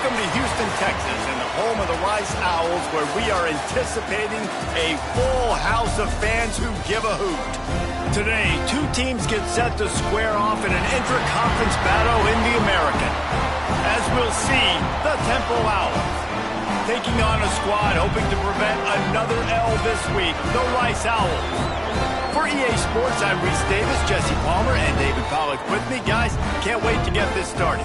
Welcome to Houston, Texas, and the home of the Rice Owls, where we are anticipating a full house of fans who give a hoot. Today, two teams get set to square off in an intra-conference battle in the American. As we'll see, the Temple Owls taking on a squad hoping to prevent another L this week, the Rice Owls. For EA Sports, I'm Reese Davis, Jesse Palmer, and David Pollack with me. Guys, can't wait to get this started.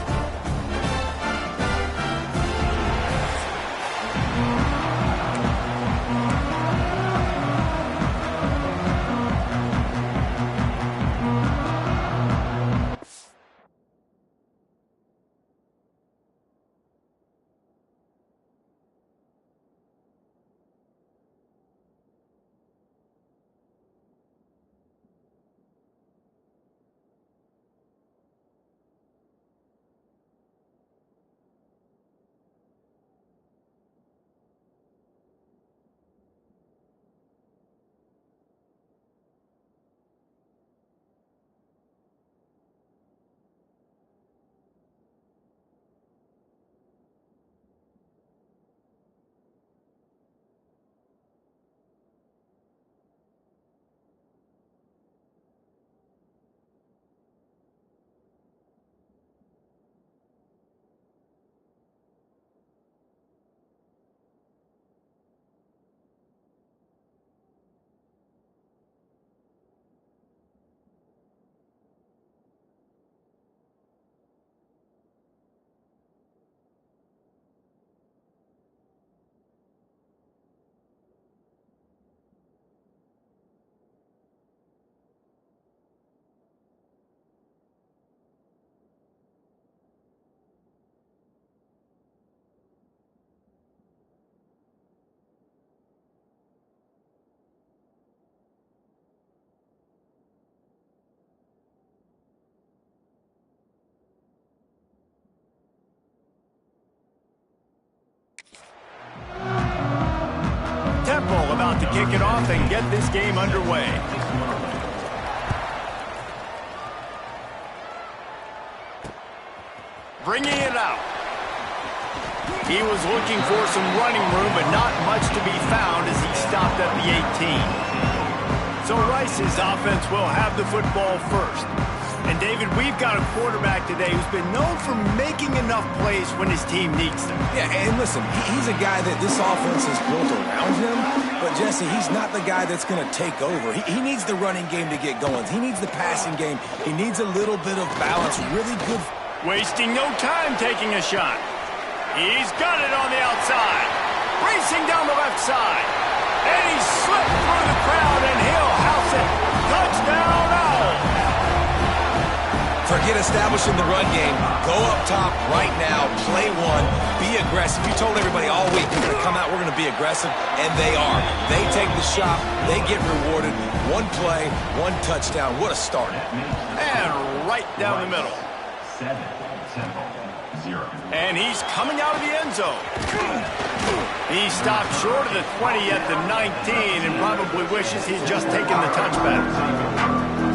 Temple about to kick it off and get this game underway. Bringing it out. He was looking for some running room, but not much to be found as he stopped at the 18. So Rice's offense will have the football first. And David, we've got a quarterback today who's been known for making enough plays when his team needs them. Yeah, and listen, he's a guy that this offense is built around him. But, Jesse, he's not the guy that's going to take over. He needs the running game to get going. He needs the passing game. He needs a little bit of balance. Really good. Wasting no time taking a shot. He's got it on the outside. Racing down the left side. And he slipped through the crowd, and he'll house it. Touchdown, Owls. Forget establishing the run game. Go up top right now. Play one. Be aggressive. You told everybody all week, we're going to come out, we're going to be aggressive, and they are. They take the shot. They get rewarded. One play, one touchdown. What a start. And right down the middle. 7-0. And he's coming out of the end zone. He stopped short of the 20 at the 19 and probably wishes he'd just taken the touchback.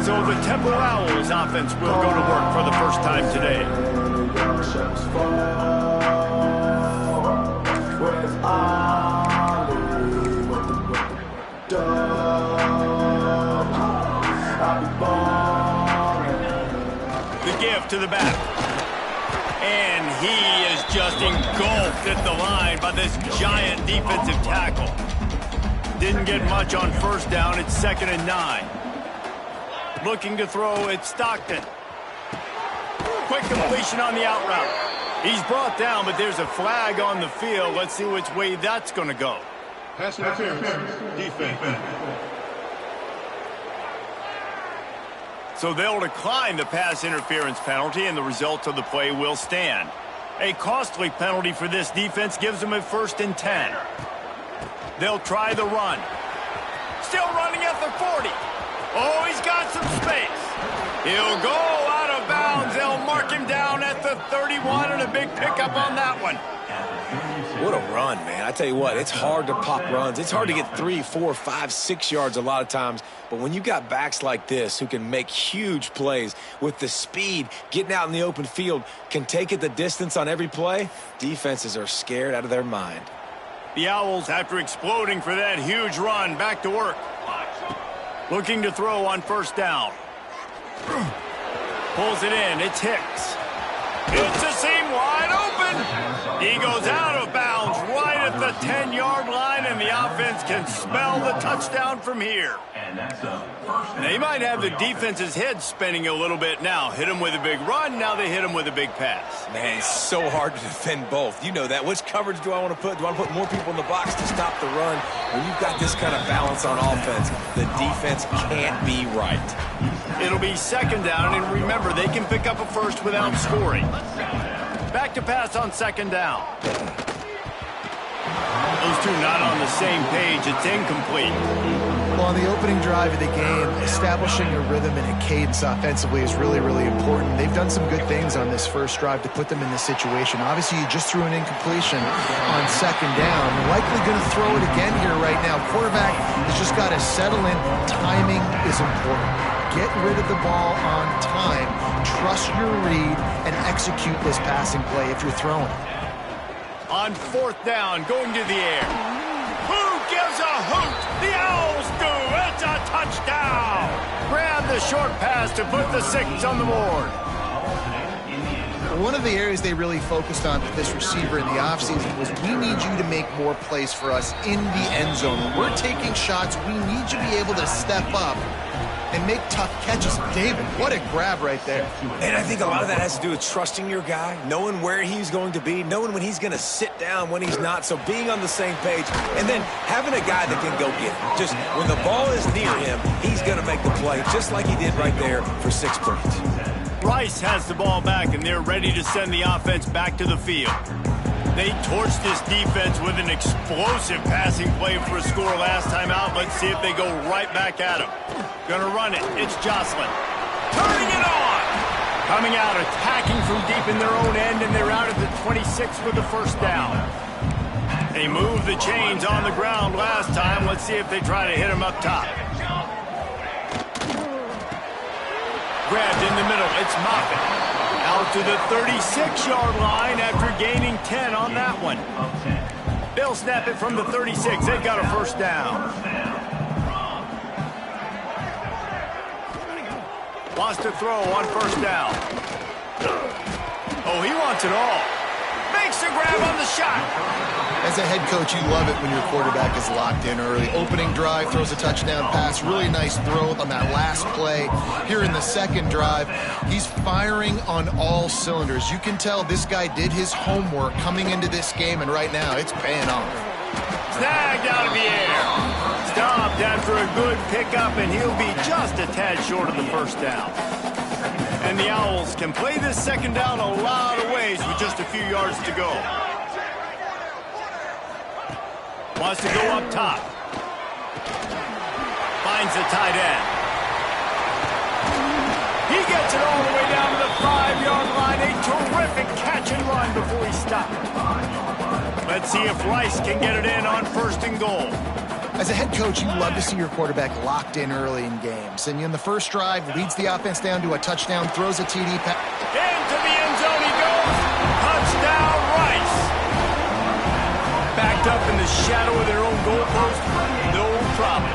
So the Temple Owls offense will go to work for the first time today. The give to the back. And he is just engulfed at the line by this giant defensive tackle. Didn't get much on first down. It's 2nd and 9. Looking to throw, it's Stockton. Quick completion on the out route. He's brought down, but there's a flag on the field. Let's see which way that's going to go. Pass interference. Defense. So they'll decline the pass interference penalty, and the results of the play will stand. A costly penalty for this defense gives them a 1st and 10. They'll try the run. Still running at the 40. Oh, he's got some space. He'll go out of bounds. They'll mark him down at the the 31 and a big pickup on that one. What a run, man. I tell you what, it's hard to pop runs. It's hard to get 3, 4, 5, 6 yards a lot of times. But when you got backs like this who can make huge plays with the speed, getting out in the open field, can take it the distance on every play, defenses are scared out of their mind. The Owls, after exploding for that huge run, back to work. Looking to throw on first down. Pulls it in. It's Hicks. It's a seam wide open. He goes out of bounds right at the 10-yard line, and the offense can smell the touchdown from here. They might have the defense's head spinning a little bit now. Hit him with a big run. Now they hit him with a big pass. Man, it's so hard to defend both. You know that. Which coverage do I want to put? Do I want to put more people in the box to stop the run? When you've got this kind of balance on offense, the defense can't be right. It'll be second down, and remember, they can pick up a first without scoring. Back to pass on second down. Those two not on the same page. It's incomplete. Well, on the opening drive of the game, establishing a rhythm and a cadence offensively is really, really important. They've done some good things on this first drive to put them in this situation. Obviously, you just threw an incompletion on second down. Likely going to throw it again here right now. Quarterback has just got to settle in. Timing is important. Get rid of the ball on time. Trust your read and execute this passing play if you're throwing. On fourth down, going to the air. Who gives a hoot? The Owls do. It's a touchdown. Grab the short pass to put the 6 on the board. One of the areas they really focused on with this receiver in the offseason was we need you to make more plays for us in the end zone. When we're taking shots, we need you to be able to step up and make tough catches. David, what a grab right there. And I think a lot of that has to do with trusting your guy, knowing where he's going to be, knowing when he's going to sit down, when he's not. So being on the same page, and then having a guy that can go get it. Just when the ball is near him, he's going to make the play, just like he did right there for 6 points. Rice has the ball back, and they're ready to send the offense back to the field. They torched this defense with an explosive passing play for a score last time out. Let's see if they go right back at him. Gonna run it. It's Jocelyn. Turning it on! Coming out, attacking from deep in their own end, and they're out at the 26 with the first down. They moved the chains on the ground last time. Let's see if they try to hit him up top. Grabbed in the middle. It's Moffitt. Out to the 36-yard line after gaining 10 on that one. They'll snap it from the 36. They've got a first down. Wants to throw on first down. Oh, he wants it all. Makes the grab on the shot. As a head coach, you love it when your quarterback is locked in early. Opening drive, throws a touchdown pass. Really nice throw on that last play. Here in the second drive, he's firing on all cylinders. You can tell this guy did his homework coming into this game, and right now it's paying off. Snagged out of the air. Stopped after a good pickup, and he'll be just a tad short of the first down. And the Owls can play this second down a lot of ways with just a few yards to go. Wants to go up top. Finds the tight end. He gets it all the way down to the 5-yard line. A terrific catch and run before he stopped. Let's see if Rice can get it in on first and goal. As a head coach, you love to see your quarterback locked in early in games. And in the first drive, leads the offense down to a touchdown, throws a TD pass. Into the end zone he goes. Touchdown, Rice. Backed up in the shadow of their own goalpost. No problem.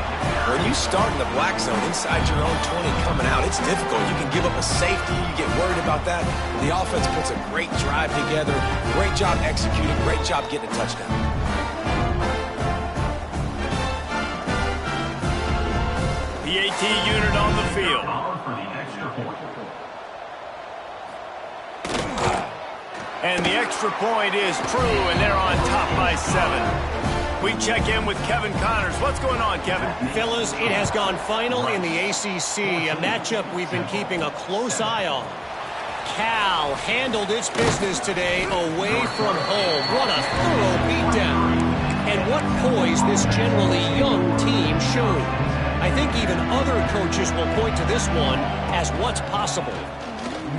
When you start in the black zone inside your own 20 coming out, it's difficult. You can give up a safety. You get worried about that. The offense puts a great drive together. Great job executing. Great job getting a touchdown. The AT unit on the field. And the extra point is true, and they're on top by 7. We check in with Kevin Connors. What's going on, Kevin? Fellas, it has gone final in the ACC, a matchup we've been keeping a close eye on. Cal handled its business today away from home. What a thorough beatdown. And what poise this generally young team showed. I think even other coaches will point to this one as what's possible.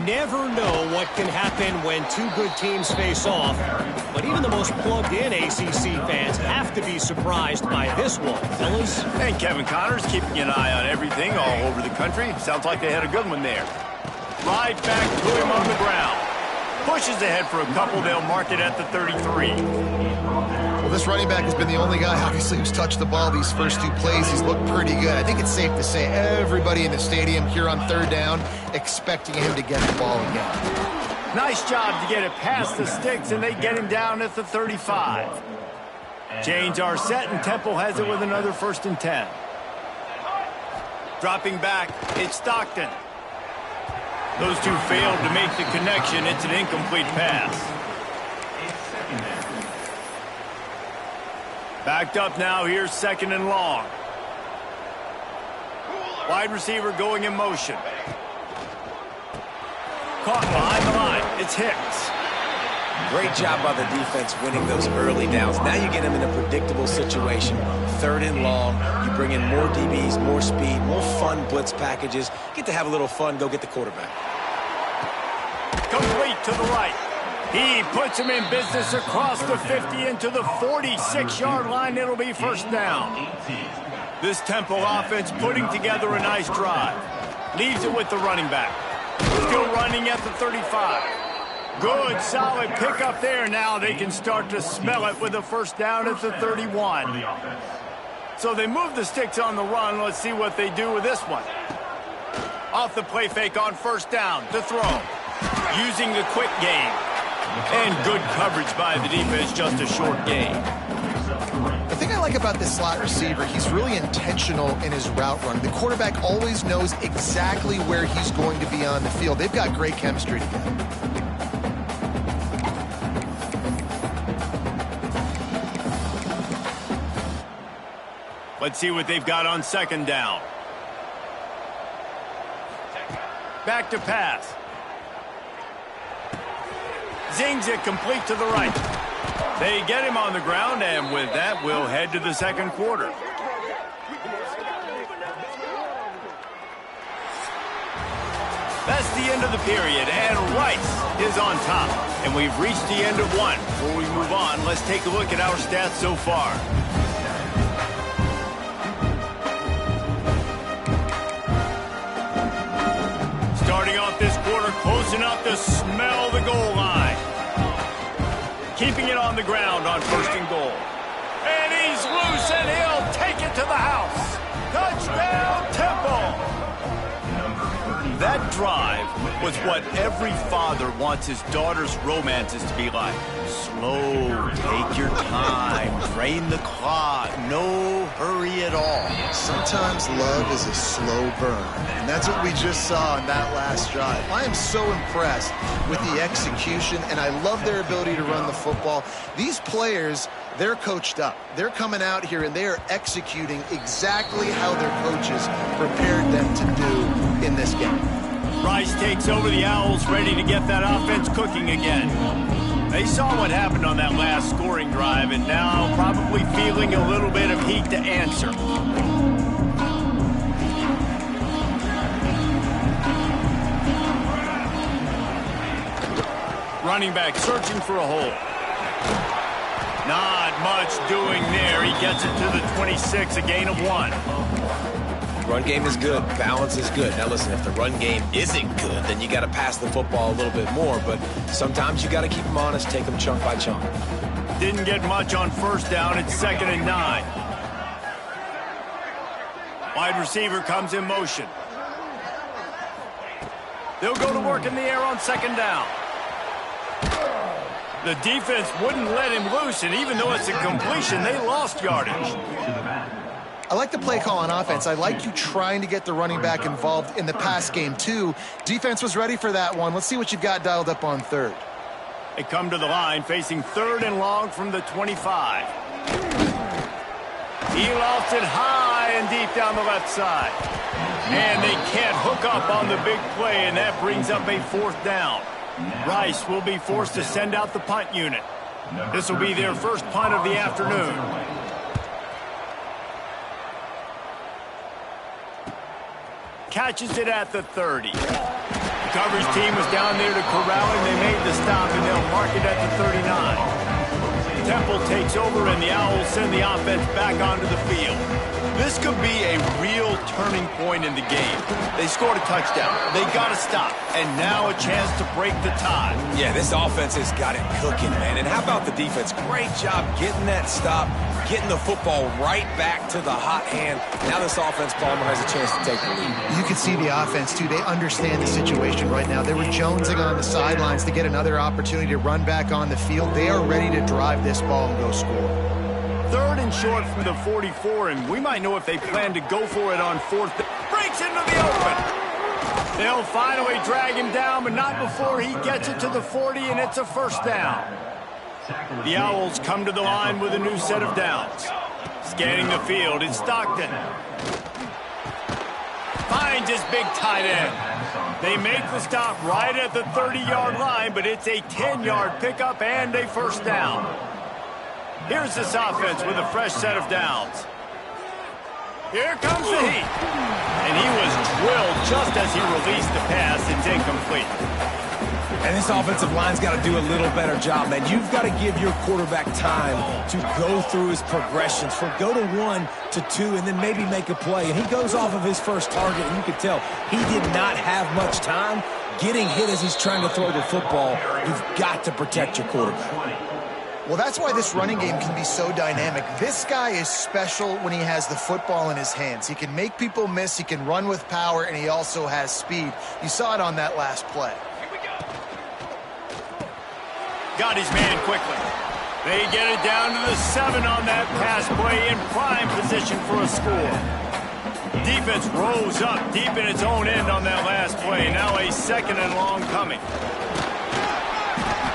Never know what can happen when two good teams face off, but even the most plugged-in ACC fans have to be surprised by this one, fellas. And Kevin Connors keeping an eye on everything all over the country. Sounds like they had a good one there. Right back to him on the ground. Pushes ahead for a couple. They'll mark it at the 33. Well, this running back has been the only guy, obviously, who's touched the ball these first two plays. He's looked pretty good. I think it's safe to say everybody in the stadium here on third down expecting him to get the ball again. Nice job to get it past the sticks, and they get him down at the 35. Chains are set, and Temple has it with another 1st and 10. Dropping back, it's Stockton. Those two failed to make the connection. It's an incomplete pass. Backed up now. Here's 2nd and long. Wide receiver going in motion. Caught behind the line. It's Hicks. Great job by the defense winning those early downs. Now you get them in a predictable situation. 3rd and long. You bring in more DBs, more speed, more fun blitz packages. Get to have a little fun. Go get the quarterback. Complete to the right. He puts him in business across the 50 into the 46-yard line. It'll be 1st down. This Temple offense putting together a nice drive. Leaves it with the running back. Still running at the 35. Good, solid pickup there. Now they can start to smell it with a 1st down at the 31. So they move the sticks on the run. Let's see what they do with this one. Off the play fake on 1st down to throw. Using the quick game. And good coverage by the defense, just a short gain. The thing I like about this slot receiver, he's really intentional in his route run. The quarterback always knows exactly where he's going to be on the field. They've got great chemistry together. Let's see what they've got on 2nd down. Back to pass. Zings it complete to the right. They get him on the ground, and with that, we'll head to the 2nd quarter. That's the end of the period, and Rice is on top. And we've reached the end of one. Before we move on, let's take a look at our stats so far. Starting off this quarter, close enough to smell the goal line. Keeping it on the ground on 1st and goal. And he's loose, and he'll take it to the house. Touchdown, Temple! That drive was what every father wants his daughter's romances to be like. Slow, take your time, drain the clock, no hurry at all. Sometimes love is a slow burn, and that's what we just saw in that last drive. I am so impressed with the execution, and I love their ability to run the football. These players, they're coached up. They're coming out here, and they are executing exactly how their coaches prepared them to do in this game. Rice takes over the Owls, ready to get that offense cooking again. They saw what happened on that last scoring drive, and now probably feeling a little bit of heat to answer. Running back searching for a hole. Not much doing there. He gets it to the 26, a gain of 1. Run game is good. Balance is good. Now, listen, if the run game isn't good, then you got to pass the football a little bit more. But sometimes you got to keep them honest, take them chunk by chunk. Didn't get much on 1st down. It's 2nd and 9. Wide receiver comes in motion. They'll go to work in the air on 2nd down. The defense wouldn't let him loose, and even though it's a completion, they lost yardage. I like the play call on offense. I like you trying to get the running back involved in the pass game, too. Defense was ready for that one. Let's see what you've got dialed up on 3rd. They come to the line, facing 3rd and long from the 25. He lost it high and deep down the left side. And they can't hook up on the big play, and that brings up a 4th down. Rice will be forced to send out the punt unit. This will be their first punt of the afternoon. Catches it at the 30. coverage team was down there to corral him. They made the stop, and they'll mark it at the 39. Temple takes over, and the Owls send the offense back onto the field. This could be a real turning point in the game. They scored a touchdown. They got to stop. And now a chance to break the tie. Yeah, this offense has got it cooking, man. And how about the defense? Great job getting that stop, getting the football right back to the hot hand. Now this offense, Palmer, has a chance to take the lead. You can see the offense, too. They understand the situation right now. They were jonesing on the sidelines to get another opportunity to run back on the field. They are ready to drive this ball and go score. 3rd and short from the 44, and we might know if they plan to go for it on 4th. Breaks into the open. They'll finally drag him down, but not before he gets it to the 40, and it's a first down. The Owls come to the line with a new set of downs. Scanning the field, it's Stockton. Finds his big tight end. They make the stop right at the 30-yard line, but it's a 10-yard pickup and a first down. Here's this offense with a fresh set of downs. Here comes the heat. And he was drilled just as he released the pass. It's incomplete. And this offensive line's got to do a little better job, man. You've got to give your quarterback time to go through his progressions from go to 1 to 2 and then maybe make a play. And he goes off of his first target, and you can tell he did not have much time getting hit as he's trying to throw the football. You've got to protect your quarterback. Well, that's why this running game can be so dynamic. This guy is special when he has the football in his hands. He can make people miss, he can run with power, and he also has speed. You saw it on that last play. Got his man quickly. They get it down to the 7 on that pass play in prime position for a score. Defense rose up deep in its own end on that last play. Now a 2nd and long coming.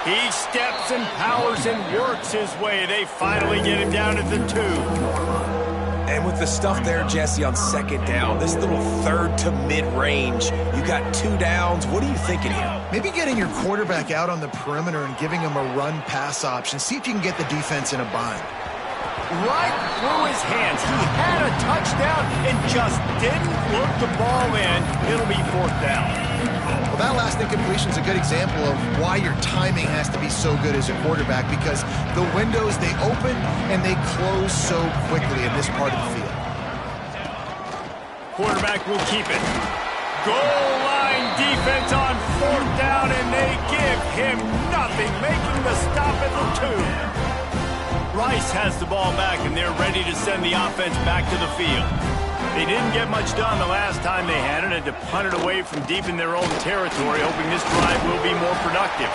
He steps and powers and works his way. They finally get him down at the 2. And with the stuff there, Jesse, on 2nd down, this little 3rd to mid-range, you got 2 downs. What are you thinking here? Maybe getting your quarterback out on the perimeter and giving him a run-pass option. See if you can get the defense in a bind. Right through his hands. He had a touchdown and just didn't look the ball in. It'll be 4th down. Well, that last incompletion is a good example of why your timing has to be so good as a quarterback, because the windows, they open and they close so quickly in this part of the field. Quarterback will keep it. Goal line defense on 4th down, and they give him nothing, making the stop at the 2. Rice has the ball back, and they're ready to send the offense back to the field. They didn't get much done the last time they had it, and to punt it away from deep in their own territory, hoping this drive will be more productive.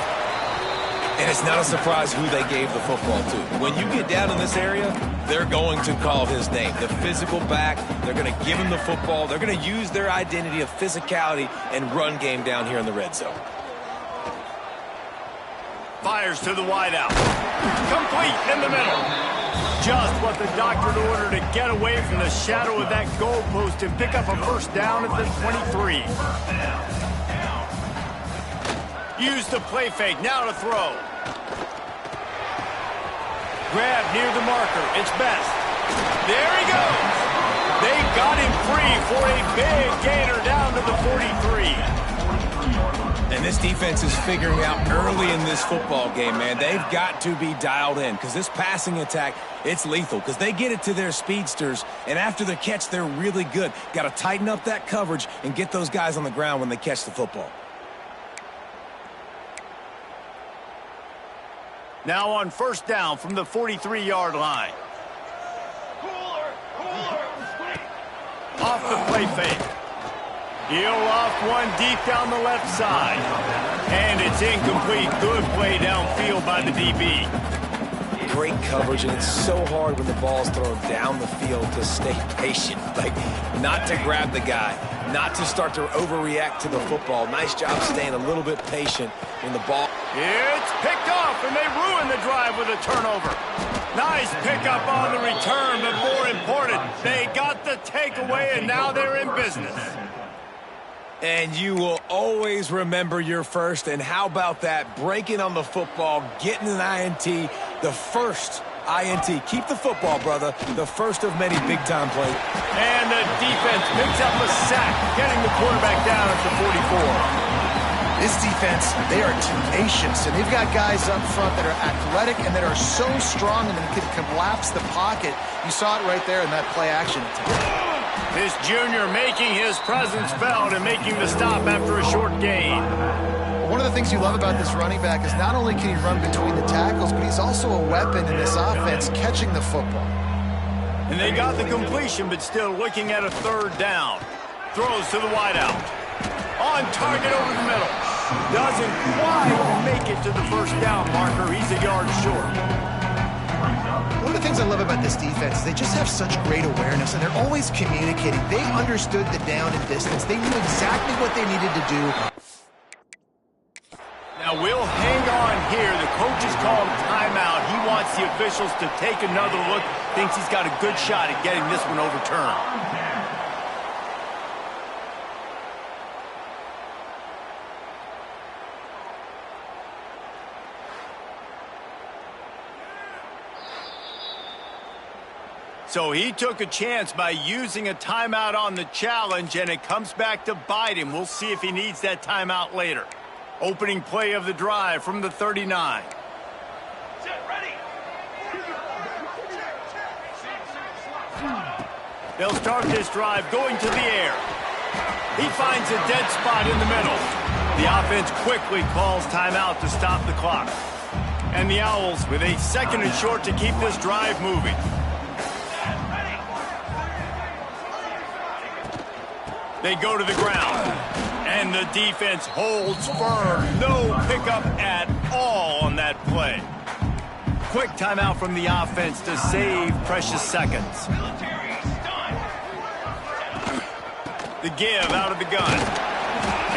And it's not a surprise who they gave the football to. When you get down in this area, they're going to call his name. The physical back, they're going to give him the football. They're going to use their identity of physicality and run game down here in the red zone. Fires to the wideout. Complete in the middle. Just what the doctor ordered to get away from the shadow of that goalpost and pick up a first down at the 23. Use the play fake, now to throw. Grab near the marker, it's Best. There he goes. They got him free for a big gainer down to the 43. And this defense is figuring out early in this football game, man. They've got to be dialed in because this passing attack, it's lethal because they get it to their speedsters, and after the catch, they're really good. Got to tighten up that coverage and get those guys on the ground when they catch the football. Now on 1st down from the 43-yard line. Off the play fake. He'll loft one deep down the left side. And it's incomplete. Good play downfield by the DB. Great coverage, and it's so hard when the ball's thrown down the field to stay patient. Like, not to grab the guy, not to start to overreact to the football. Nice job staying a little bit patient when the ball... It's picked off, and they ruin the drive with a turnover. Nice pickup on the return, but more important, they got the takeaway, and now they're in business. And you will always remember your first. And how about that? Breaking on the football, getting an INT, the first INT. Keep the football, brother. The first of many big-time plays. And the defense picks up a sack, getting the quarterback down at the 44. This defense, they are tenacious, and they've got guys up front that are athletic and that are so strong and that can collapse the pocket. You saw it right there in that play action attempt. This junior making his presence felt and making the stop after a short gain. One of the things you love about this running back is not only can he run between the tackles, but he's also a weapon in this offense catching the football. And they got the completion, but still looking at a third down. Throws to the wideout. On target over the middle. Doesn't quite make it to the first down marker. He's a yard short. One of the things I love about this defense is they just have such great awareness, and they're always communicating. They understood the down and distance. They knew exactly what they needed to do. Now we'll hang on here. The coach has called timeout. He wants the officials to take another look. Thinks he's got a good shot at getting this one overturned. So he took a chance by using a timeout on the challenge, and it comes back to bite him. We'll see if he needs that timeout later. Opening play of the drive from the 39. They'll start this drive going to the air. He finds a dead spot in the middle. The offense quickly calls timeout to stop the clock. And the Owls with a second and short to keep this drive moving. They go to the ground, and the defense holds firm. No pickup at all on that play. Quick timeout from the offense to save precious seconds. The give out of the gun.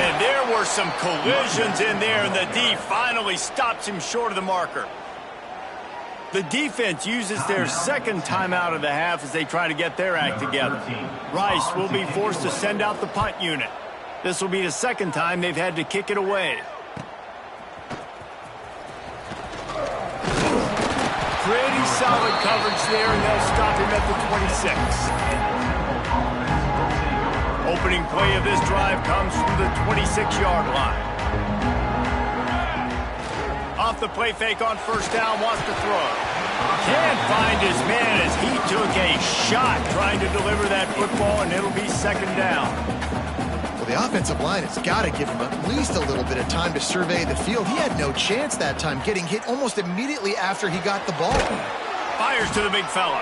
And there were some collisions in there, and the D finally stops him short of the marker. The defense uses their second timeout of the half as they try to get their act together. Rice will be forced to send out the punt unit. This will be the second time they've had to kick it away. Pretty solid coverage there, and they'll stop him at the 26. Opening play of this drive comes from the 26-yard line. Off the play fake on first down, wants to throw. Can't find his man as he took a shot trying to deliver that football, and it'll be second down. Well, the offensive line has got to give him at least a little bit of time to survey the field. He had no chance that time, getting hit almost immediately after he got the ball. Fires to the big fella.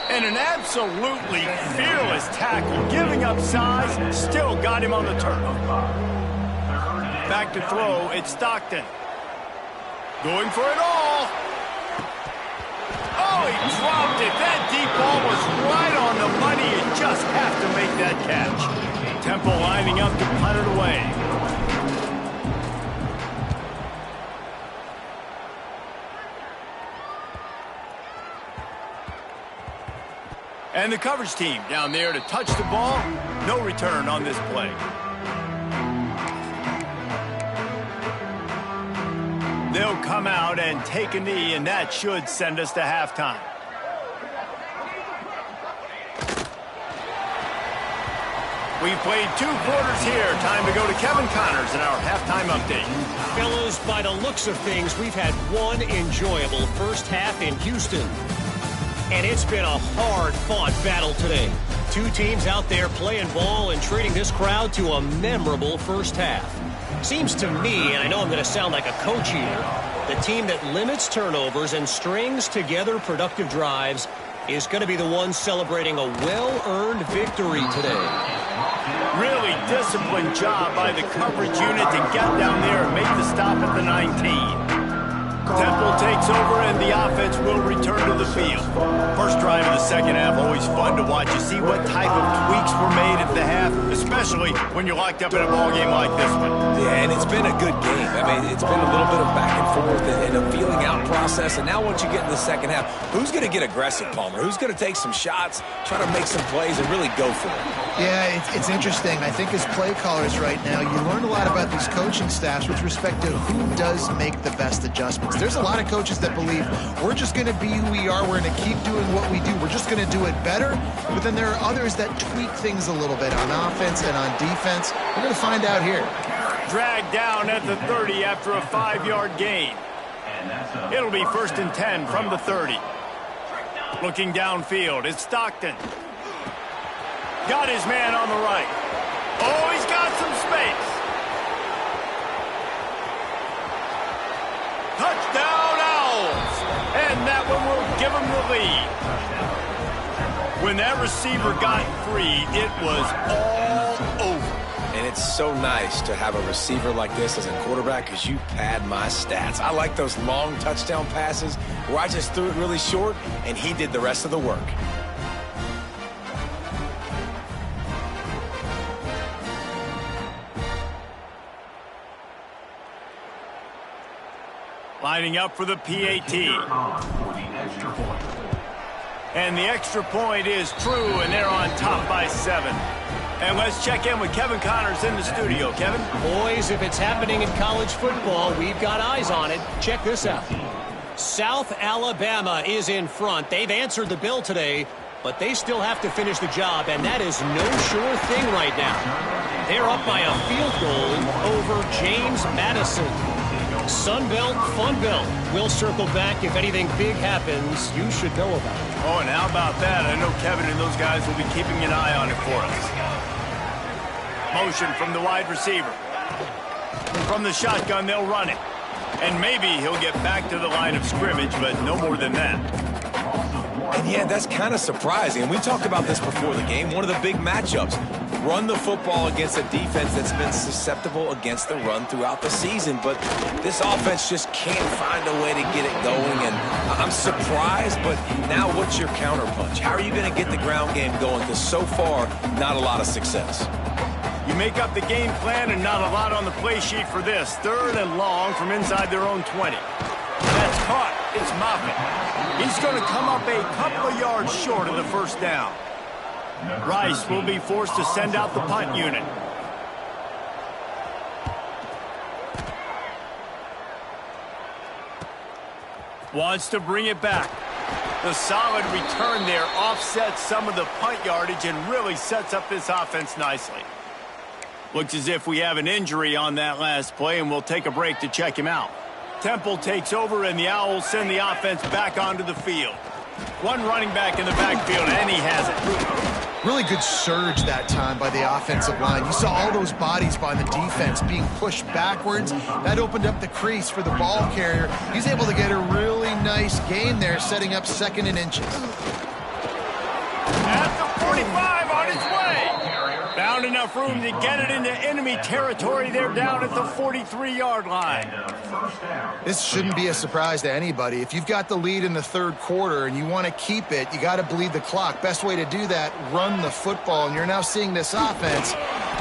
And an absolutely fearless tackle, giving up size, still got him on the turf. Back to throw, it's Stockton. Going for it all. Oh, he dropped it. That deep ball was right on the money. You just have to make that catch. Temple lining up to punt it away. And the coverage team down there to touch the ball. No return on this play. They'll come out and take a knee, and that should send us to halftime. We've played 2 quarters here. Time to go to Kevin Connors in our halftime update. Fellas, by the looks of things, we've had one enjoyable first half in Houston. And it's been a hard-fought battle today. 2 teams out there playing ball and treating this crowd to a memorable first half. Seems to me, and I know I'm going to sound like a coach here, the team that limits turnovers and strings together productive drives is going to be the one celebrating a well-earned victory today. Really disciplined job by the coverage unit to get down there and make the stop at the 19. Temple takes over, and the offense will return to the field. First drive of the second half, always fun to watch. You see what type of tweaks were made at the half, especially when you're locked up in a ball game like this one. Yeah, and it's been a good game. I mean, it's been a little bit of back and forth and a feeling out process. And now once you get in the second half, who's going to get aggressive, Palmer? Who's going to take some shots, try to make some plays, and really go for it? Yeah, it's interesting. I think as play callers right now, you learn a lot about these coaching staffs with respect to who does make the best adjustments. There's a lot of coaches that believe we're just going to be who we are. We're going to keep doing what we do. We're just going to do it better. But then there are others that tweak things a little bit on offense and on defense. We're going to find out here. Dragged down at the 30 after a 5-yard gain. It'll be 1st and 10 from the 30. Looking downfield, it's Stockton. Got his man on the right. Oh, he's got some space. Touchdown, Owls. And that one will give him the lead. When that receiver got free, it was all over. And it's so nice to have a receiver like this as a quarterback because you pad my stats. I like those long touchdown passes where I just threw it really short and he did the rest of the work. Lining up for the PAT. And the extra point is true, and they're on top by 7. And let's check in with Kevin Connors in the studio. Kevin? Boys, if it's happening in college football, we've got eyes on it. Check this out. South Alabama is in front. They've answered the bell today, but they still have to finish the job, and that is no sure thing right now. They're up by a field goal over James Madison. Sunbelt, Funbelt. We'll circle back if anything big happens you should know about it. Oh, and how about that? I know Kevin and those guys will be keeping an eye on it for us. Motion from the wide receiver. From the shotgun, they'll run it. And maybe he'll get back to the line of scrimmage, but no more than that. And yeah, that's kind of surprising. And we talked about this before the game. One of the big matchups. Run the football against a defense that's been susceptible against the run throughout the season. But this offense just can't find a way to get it going. And I'm surprised, but now what's your counterpunch? How are you going to get the ground game going? Because so far, not a lot of success. You make up the game plan and not a lot on the play sheet for this. 3rd and long from inside their own 20. That's caught. It's Moffitt. He's going to come up a couple of yards short of the first down. Rice will be forced to send out the punt unit. Wants to bring it back. The solid return there offsets some of the punt yardage and really sets up this offense nicely. Looks as if we have an injury on that last play, and we'll take a break to check him out. Temple takes over, and the Owls send the offense back onto the field. One running back in the backfield, and he has it. Really good surge that time by the offensive line. You saw all those bodies by the defense being pushed backwards. That opened up the crease for the ball carrier. He's able to get a really nice gain there, setting up 2nd and inches. At the 45 on its way. Found enough room to get it into enemy territory. They're down at the 43-yard line. This shouldn't be a surprise to anybody. If you've got the lead in the 3rd quarter and you want to keep it, you got to bleed the clock. Best way to do that, run the football. And you're now seeing this offense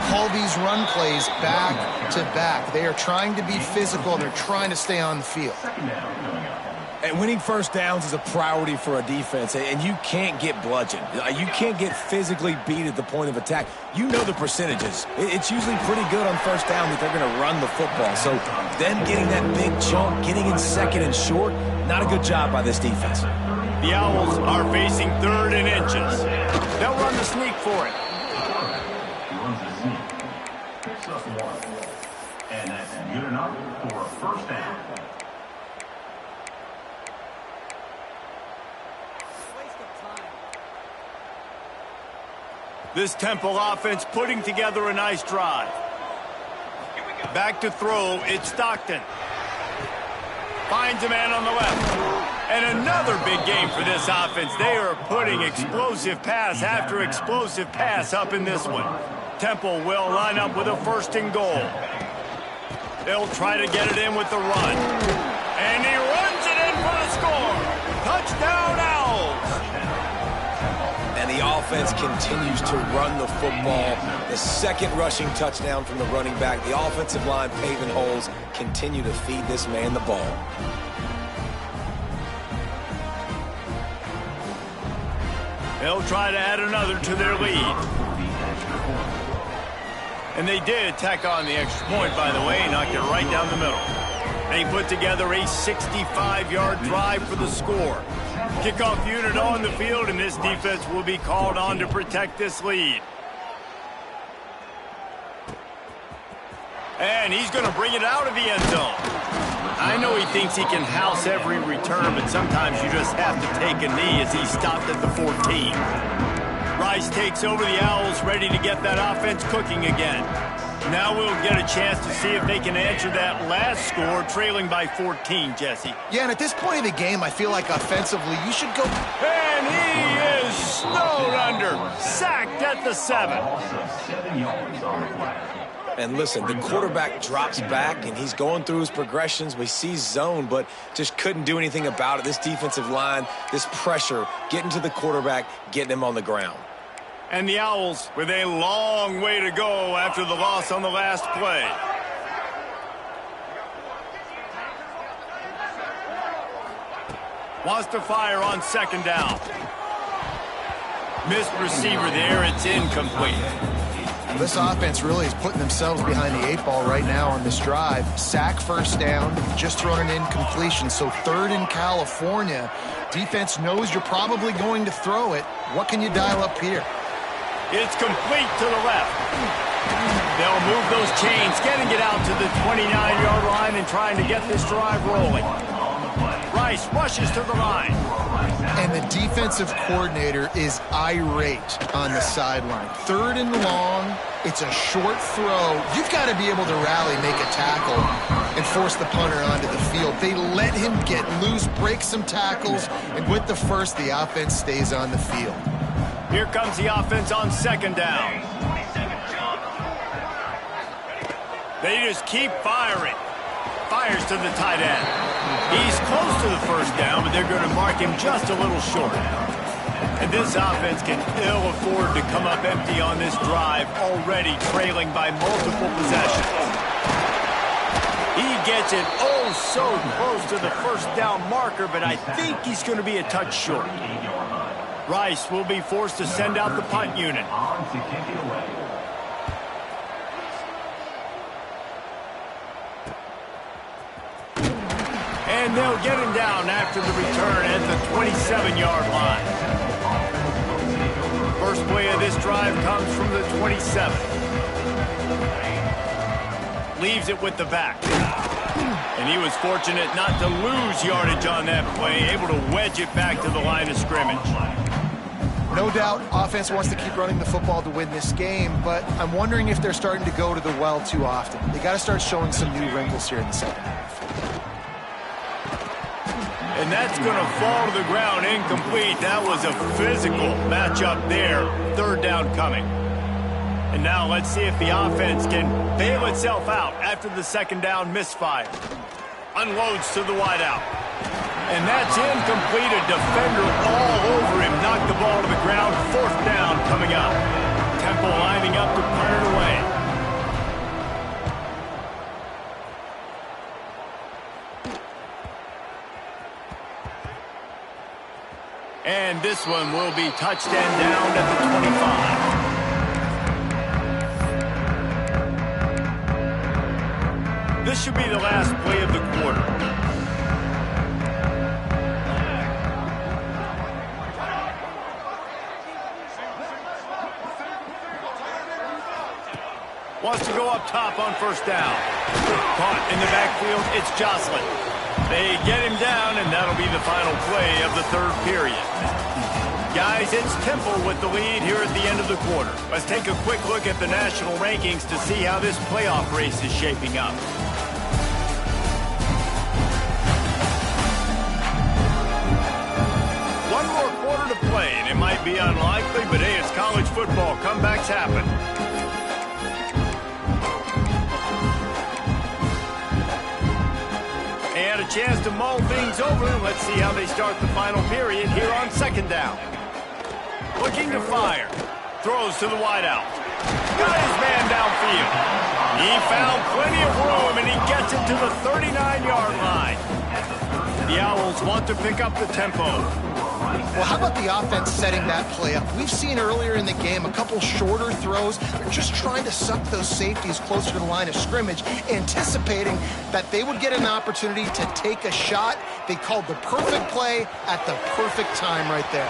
call these run plays back to back. They are trying to be physical, and they're trying to stay on the field. And winning first downs is a priority for a defense, and you can't get bludgeoned. You can't get physically beat at the point of attack. You know the percentages. It's usually pretty good on first down that they're going to run the football. So them getting that big chunk, getting in 2nd and short, not a good job by this defense. The Owls are facing 3rd and inches. They'll run the sneak for it. He runs the sneak. Picks up 1. And that's good enough for a first down. This Temple offense putting together a nice drive. Back to throw, it's Stockton. Finds a man on the left. And another big game for this offense. They are putting explosive pass after explosive pass up in this one. Temple will line up with a 1st and goal. They'll try to get it in with the run. And he runs it in for the score. Touchdown, Owls. And the offense continues to run the football. The 2nd rushing touchdown from the running back. The offensive line paving holes. Continue to feed this man the ball. They'll try to add another to their lead. And they did tack on the extra point, by the way, knocked it right down the middle. They put together a 65-yard drive for the score. Kickoff unit on the field, and this defense will be called on to protect this lead. And he's going to bring it out of the end zone. I know he thinks he can house every return, but sometimes you just have to take a knee as he stopped at the 14. Rice takes over the Owls, ready to get that offense cooking again. Now we'll get a chance to see if they can answer that last score, trailing by 14, Jesse. Yeah, and at this point of the game, I feel like offensively, you should go. And he is snowed under, sacked at the 7. And listen, the quarterback drops back, and he's going through his progressions. We see zone, but just couldn't do anything about it. This defensive line, this pressure, getting to the quarterback, getting him on the ground. And the Owls with a long way to go after the loss on the last play. Wants to fire on second down. Missed receiver there. It's incomplete. This offense really is putting themselves behind the 8 ball right now on this drive. Sack first down, just thrown an incompletion. So 3rd in California. Defense knows you're probably going to throw it. What can you dial up here? It's complete to the left. They'll move those chains, getting it out to the 29-yard line and trying to get this drive rolling. Rice rushes to the line. And the defensive coordinator is irate on the sideline. 3rd and long. It's a short throw. You've got to be able to rally, make a tackle, and force the punter onto the field. They let him get loose, break some tackles, and with the first, the offense stays on the field. Here comes the offense on second down. They just keep firing. Fires to the tight end. He's close to the first down, but they're going to mark him just a little short. And this offense can ill afford to come up empty on this drive, already trailing by multiple possessions. He gets it oh so close to the first down marker, but I think he's going to be a touch short. Rice will be forced to send out the punt unit. And they'll get him down after the return at the 27-yard line. First play of this drive comes from the 27. Leaves it with the back. And he was fortunate not to lose yardage on that play, able to wedge it back to the line of scrimmage. No doubt, offense wants to keep running the football to win this game, but I'm wondering if they're starting to go to the well too often. They got to start showing some new wrinkles here in the second half. And that's going to fall to the ground incomplete. That was a physical matchup there. 3rd down coming. And now let's see if the offense can bail itself out after the second down misfire. Unloads to the wideout. And that's incomplete. A defender all over him. Knocked the ball to the ground. 4th down coming up. Temple lining up to punt it away. And this one will be touched and down at the 25. This should be the last play of the quarter. Wants to go up top on first down. Caught in the backfield, it's Jocelyn. They get him down, and that'll be the final play of the 3rd period. Guys, it's Temple with the lead here at the end of the quarter. Let's take a quick look at the national rankings to see how this playoff race is shaping up. One more quarter to play, and it might be unlikely, but hey, it's college football. Comebacks happen. And a chance to mull things over. Let's see how they start the final period here on second down. Looking to fire. Throws to the wideout. Got his man downfield. He found plenty of room, and he gets it to the 39-yard line. The Owls want to pick up the tempo. Well, how about the offense setting that play up? We've seen earlier in the game a couple shorter throws. They're just trying to suck those safeties closer to the line of scrimmage, anticipating that they would get an opportunity to take a shot. They called the perfect play at the perfect time right there.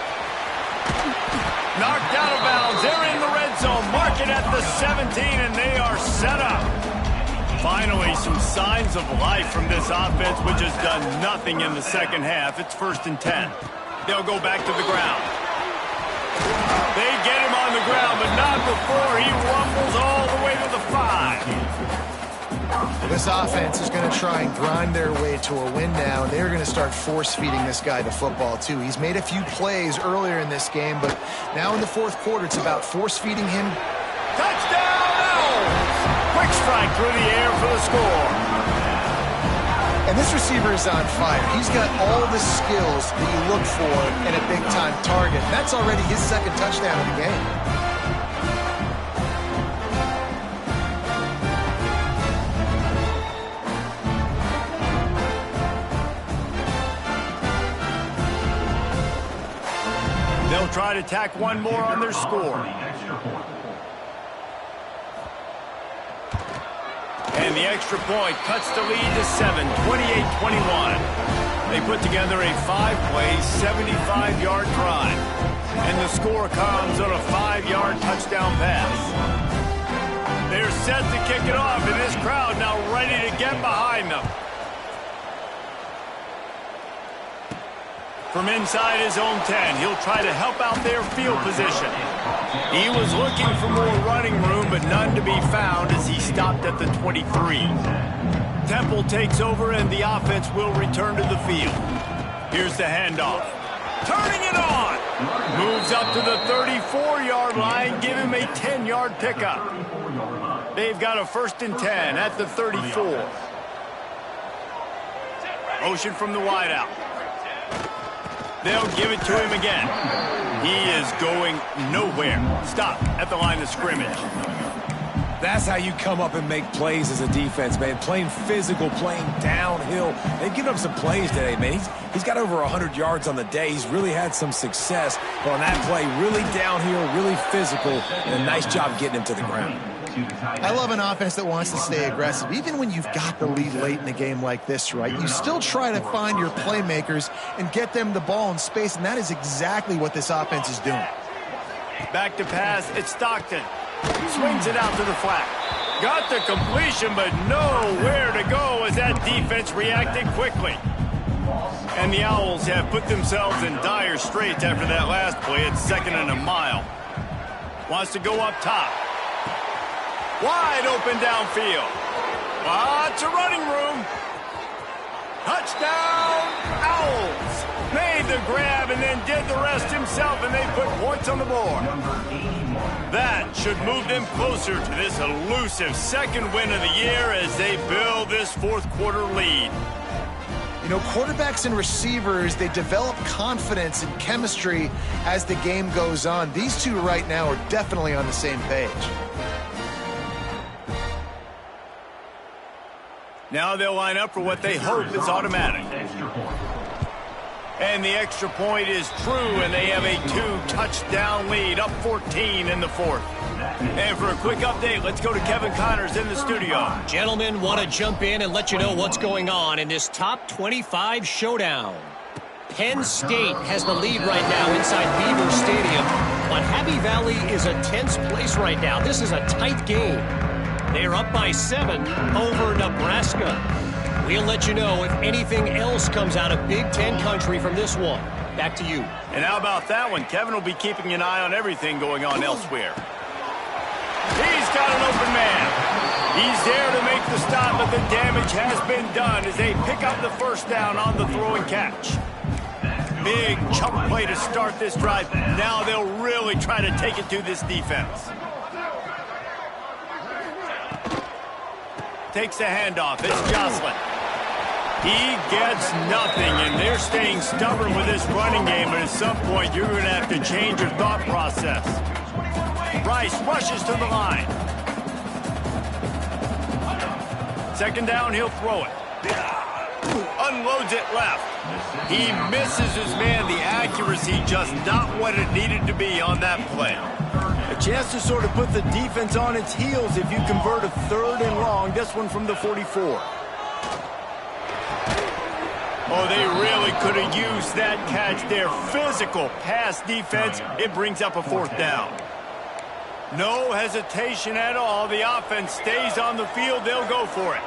Knocked out of bounds. They're in the red zone. Mark it at the 17, and they are set up. Finally, some signs of life from this offense, which has done nothing in the second half. It's 1st and 10. They'll go back to the ground. They get him on the ground, but not before he rumbles all the way to the 5. Well, this offense is going to try and grind their way to a win now, and they're going to start force-feeding this guy the football, too. He's made a few plays earlier in this game, but now in the 4th quarter, it's about force-feeding him. Touchdown! Quick strike through the air for the score. And this receiver is on fire. He's got all the skills that you look for in a big-time target. That's already his 2nd touchdown of the game. They'll try to tack one more on their score. And the extra point cuts the lead to 7, 28-21. They put together a 5-play, 75-yard drive. And the score comes on a 5-yard touchdown pass. They're set to kick it off, and this crowd now ready to get behind them. From inside his own 10, he'll try to help out their field position. He was looking for more running room, but none to be found as he stopped at the 23. Temple takes over, and the offense will return to the field. Here's the handoff. Turning it on! Moves up to the 34-yard line, give him a 10-yard pickup. They've got a 1st and 10 at the 34. Motion from the wideout. They'll give it to him again. He is going nowhere. Stop at the line of scrimmage. That's how you come up and make plays as a defense, man. Playing physical, playing downhill. They've given up some plays today, man. He's got over 100 yards on the day. He's really had some success. But on that play, really downhill, really physical, and a nice job getting him to the ground. I love an offense that wants to stay aggressive. Even when you've got the lead late in a game like this, right, you still try to find your playmakers and get them the ball in space, and that is exactly what this offense is doing. Back to pass, it's Stockton. Swings it out to the flat. Got the completion, but nowhere to go as that defense reacted quickly. And the Owls have put themselves in dire straits after that last play. It's 2nd and a mile. Wants to go up top. Wide open downfield. Lots of running room. Touchdown, Owls. Made the grab and then did the rest himself, and they put points on the board. That should move them closer to this elusive 2nd win of the year as they build this 4th quarter lead. You know, quarterbacks and receivers, they develop confidence and chemistry as the game goes on. These two right now are definitely on the same page. Now they'll line up for what they hope is automatic. And the extra point is true, and they have a 2-touchdown lead, up 14 in the 4th. And for a quick update, let's go to Kevin Connors in the studio. Gentlemen, want to jump in and let you know what's going on in this top 25 showdown. Penn State has the lead right now inside Beaver Stadium, but Happy Valley is a tense place right now. This is a tight game. They're up by 7 over Nebraska. We'll let you know if anything else comes out of Big Ten country from this one. Back to you. And how about that one? Kevin will be keeping an eye on everything going on elsewhere. He's got an open man. He's there to make the stop, but the damage has been done as they pick up the 1st down on the throw and catch. Big chunk play to start this drive. Now they'll really try to take it to this defense. Takes the handoff. It's Jocelyn. He gets nothing, and they're staying stubborn with this running game, but at some point you're going to have to change your thought process. Rice rushes to the line. 2nd down, he'll throw it. Unloads it left. He misses his man. The accuracy just not what it needed to be on that play. A chance to sort of put the defense on its heels if you convert a 3rd and long. This one from the 44. Oh, they really could have used that catch there. Physical pass defense. It brings up a 4th down. No hesitation at all. The offense stays on the field. They'll go for it.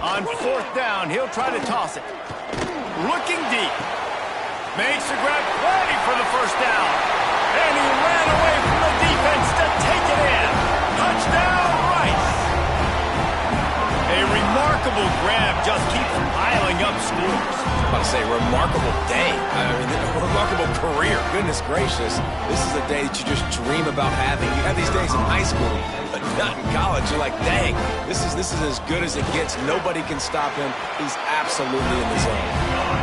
On fourth down, he'll try to toss it. Looking deep. Makes the grab, plenty for the first down. And he ran away from the defense to take it in. Touchdown, Rice. A remarkable grab just keeps piling up scores. I'm about to say, remarkable day. I mean, a remarkable career. Goodness gracious. This is a day that you just dream about having. You have these days in high school, but not in college. You're like, dang, this is as good as it gets. Nobody can stop him. He's absolutely in the zone.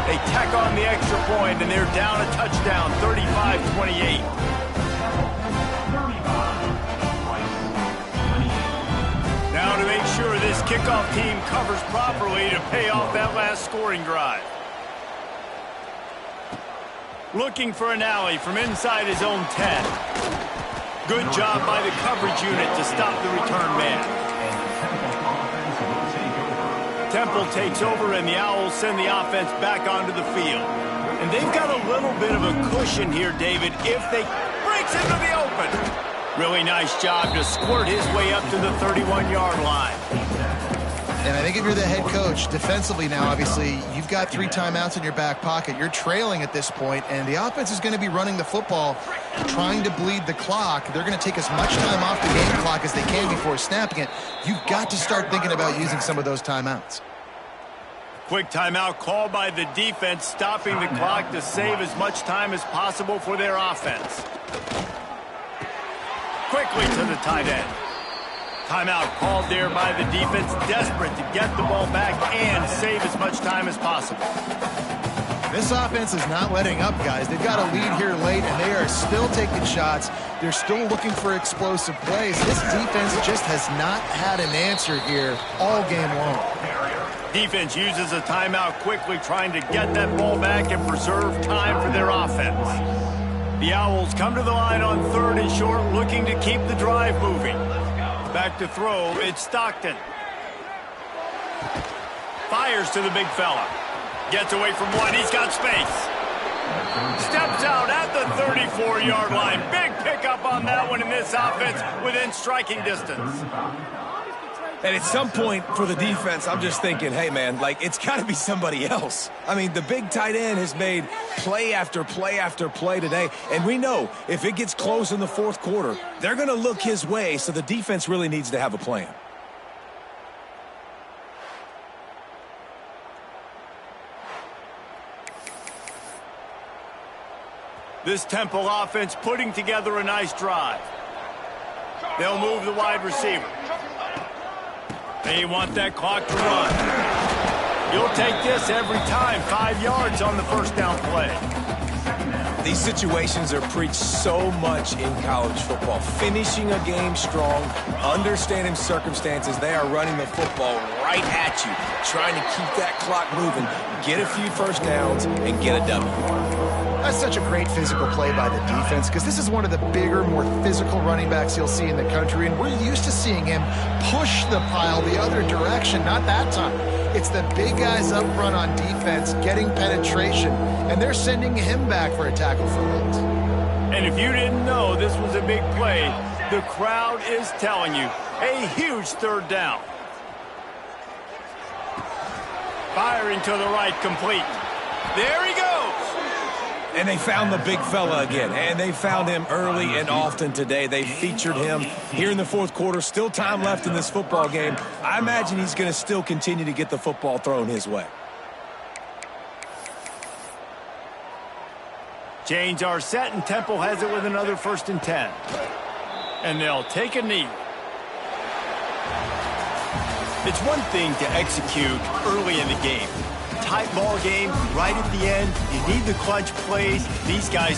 They tack on the extra point, and they're down a touchdown, 35-28. Now to make sure this kickoff team covers properly to pay off that last scoring drive. Looking for an alley from inside his own 10. Good job by the coverage unit to stop the return man. Temple takes over, and the Owls send the offense back onto the field. And they've got a little bit of a cushion here, David, if they breaks into the open. Really nice job to squirt his way up to the 31-yard line. And I think if you're the head coach, defensively now, obviously, you've got 3 timeouts in your back pocket. You're trailing at this point, and the offense is going to be running the football, trying to bleed the clock. They're going to take as much time off the game clock as they can before snapping it. You've got to start thinking about using some of those timeouts. Quick timeout called by the defense, stopping the clock to save as much time as possible for their offense. Quickly to the tight end. Timeout called there by the defense, desperate to get the ball back and save as much time as possible. This offense is not letting up, guys. They've got a lead here late, and they are still taking shots. They're still looking for explosive plays. This defense just has not had an answer here all game long. Defense uses a timeout quickly, trying to get that ball back and preserve time for their offense. The Owls come to the line on 3rd and short, looking to keep the drive moving. Back to throw, it's Stockton. Fires to the big fella. Gets away from one, he's got space. Steps out at the 34-yard line. Big pickup on that one in this offense within striking distance. And at some point for the defense, I'm just thinking, hey, man, like, it's got to be somebody else. I mean, the big tight end has made play after play after play today. And we know if it gets close in the 4th quarter, they're going to look his way, so the defense really needs to have a plan. This Temple offense putting together a nice drive. They'll move the wide receiver. They want that clock to run. You'll take this every time. 5 yards on the first down play. These situations are preached so much in college football. Finishing a game strong, understanding circumstances. They are running the football right at you, trying to keep that clock moving, get a few first downs, and get a W. That's such a great physical play by the defense, because this is one of the bigger, more physical running backs you'll see in the country, and we're used to seeing him push the pile the other direction. Not that time. It's the big guys up front on defense getting penetration, and they're sending him back for a tackle for loss. And if you didn't know this was a big play, the crowd is telling you a huge 3rd down. Firing to the right, complete. There he goes. And they found the big fella again, and they found him early and often today. They featured him here in the 4th quarter. Still time left in this football game. I imagine he's going to still continue to get the football thrown his way. Chains are set, and Temple has it with another 1st and 10. And they'll take a knee. It's one thing to execute early in the game. Tight ball game, right at the end. You need the clutch plays. These guys